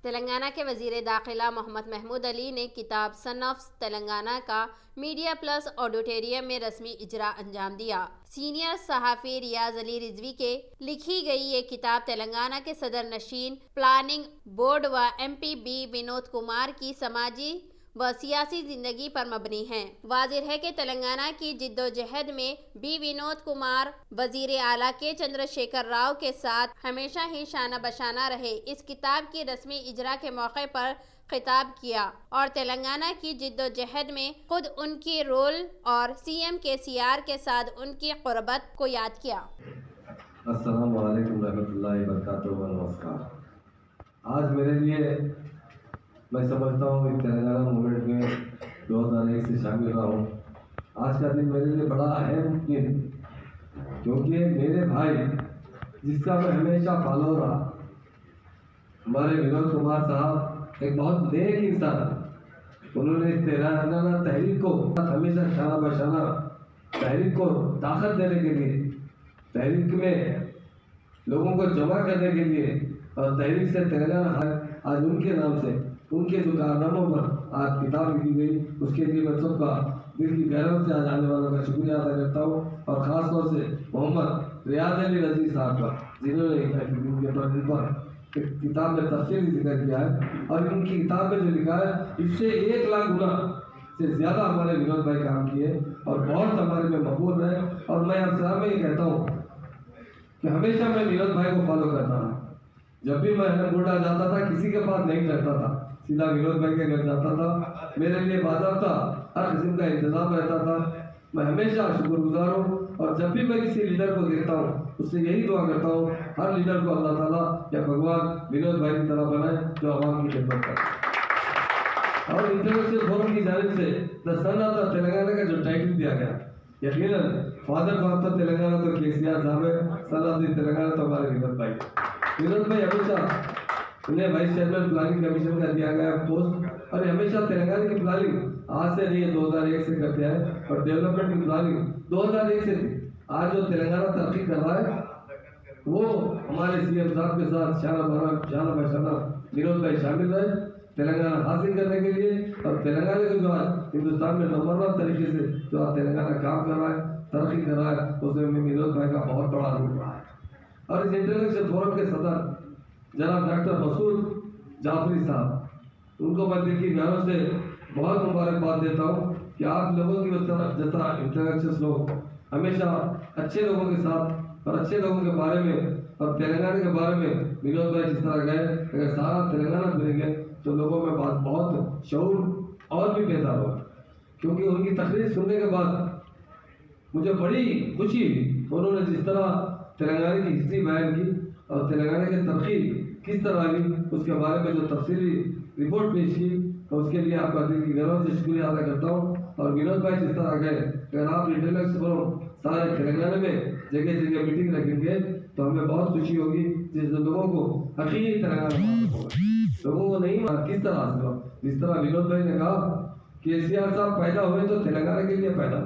तेलंगाना के वजीर दाखिला मोहम्मद महमूद अली ने किताब सन ऑफ तेलंगाना का मीडिया प्लस ऑडिटोरियम में रस्मी इजरा अंजाम दिया। सीनियर सहाफ़ी रियाज अली रिजवी के लिखी गई ये किताब तेलंगाना के सदर नशीन प्लानिंग बोर्ड व MP बी विनोद कुमार की समाजी व सियासी जिंदगी पर मबनी है। वाज़िह है कि तेलंगाना की जिद्दोजहद में बी विनोद कुमार वजीर आला के चंद्रशेखर राव के साथ हमेशा ही शाना बशाना रहे। इस किताब की रस्मी इजरा के मौके पर खिताब किया और तेलंगाना की जिद्दोजहद में खुद उनकी रोल और CM KCR के साथ उनकी क़ुर्बत को याद किया। अस्सलाम वालेकुम रहमतुल्लाहि व बरकातुहू। नमस्कार। आज मेरे लिए मैं समझता हूँ इस तेलंगाना मूवमेंट में 2001 से शामिल रहा हूँ। आज का दिन मेरे लिए बड़ा अहम दिन, क्योंकि मेरे भाई जिसका मैं हमेशा फॉलो रहा, हमारे विनोद कुमार साहब एक बहुत नेक इंसान। उन्होंने इस तेलंगाना तहरीक को हमेशा शाना बशाना तहरीक को ताकत देने के लिए, तहरीक में लोगों को जमा करने के लिए और तहरीक से तेलंगाना आज उनके नाम से उनके जो कारनामों पर आज किताब लिखी गई, उसके लिए मैं सबका दिल की गहराई से आज आने वालों का शुक्रिया अदा करता हूँ और ख़ास तौर से मोहम्मद रियाज अली रिजवी साहब का, जिन्होंने पर किताब में तफसीली जिक्र किया है और उनकी किताब में जो लिखा है इससे 1 लाख गुना से ज़्यादा हमारे विनोद भाई काम किए और बहुत हमारे में मकबूल रहे। और मैं आपसे में ये कहता हूँ कि हमेशा मैं विनोद भाई को फॉलो करता रहा। जब भी मैं बूढ़ा जाता था किसी के पास नहीं रहता था, सीधा विनोद भाई के घर जाता था। मेरे लिए बाज़ाब्ता हर किस्म का इंतज़ाम रहता था। मैं हमेशा शुक्रगुजार हूँ और जब भी मैं किसी लीडर को देखता हूँ उससे यही दुआ करता हूँ हर लीडर को अल्लाह ताला या भगवान विनोद भाई की तरह बनाए जो आवाम की खिदमत करे। और इंटरनेशनल फोरम की जानिब से द सन ऑफ तेलंगाना का जो टाइटल दिया गया, यकीनन फादर ऑफ द तेलंगाना तो KCR साहब है, सन ऑफ द तेलंगाना तो हमारे विनोद भाई। विनोद भाई हमेशा उन्हें वाइस चेयरमैन प्लानिंग कमीशन का दिया गया पोस्ट और हमेशा तेलंगाना की प्लानिंग आज से नहीं 2001 से करते हैं और डेवलपमेंट की प्लानिंग 2001 से थी। आज जो तेलंगाना तरक्की कर रहा है वो हमारे CM साहब के साथ शाना बशाना विनोद भाई शामिल रहे तेलंगाना हासिल करने के लिए। और तेलंगाना को जो आज हिंदुस्तान में नंबर 1 तरीके से जो आज तेलंगाना काम कर रहा है, तरक्की कर रहा है, उसमें विनोद भाई का बहुत बड़ा रोल रहा है। और इस इंटरनेशनल फोरम के सदर जनाब डॉक्टर मसूद जाफरी साहब, उनको मैं दिल की गहराई से बहुत मुबारकबाद देता हूँ कि आप लोगों की जैसा इंटरनेशनल लोग हमेशा अच्छे लोगों के साथ और अच्छे लोगों के बारे में और तेलंगाना के बारे में विनोद भाई जिस तरह गए, अगर सारा तेलंगाना फिरेंगे तो लोगों में बात बहुत शऊर और भी पैदा हुआ। क्योंकि उनकी तकरीर सुनने के बाद मुझे बड़ी खुशी हुई। उन्होंने जिस तरह तेलंगाना की हिस्ट्री बयान की और तेलंगाना की तरक्की किस तरह हुई उसके बारे में जो तफसीली रिपोर्ट पेश की, तो उसके लिए आपका दिल की गहराई से शुक्रिया अदा करता हूँ। और विनोद भाई जिस तरह गए, अगर आप इंटरनेशनल सारे तेलंगाना में जगह जगह मीटिंग रखेंगे तो हमें बहुत खुशी होगी, जिस लोगों को हकीकी तेलंगाना होगा, लोगों को नहीं किस तरह हासिल हो। जिस तरह विनोद भाई ने कहा KCR साहब पैदा हुए तो तेलंगाना के लिए पैदा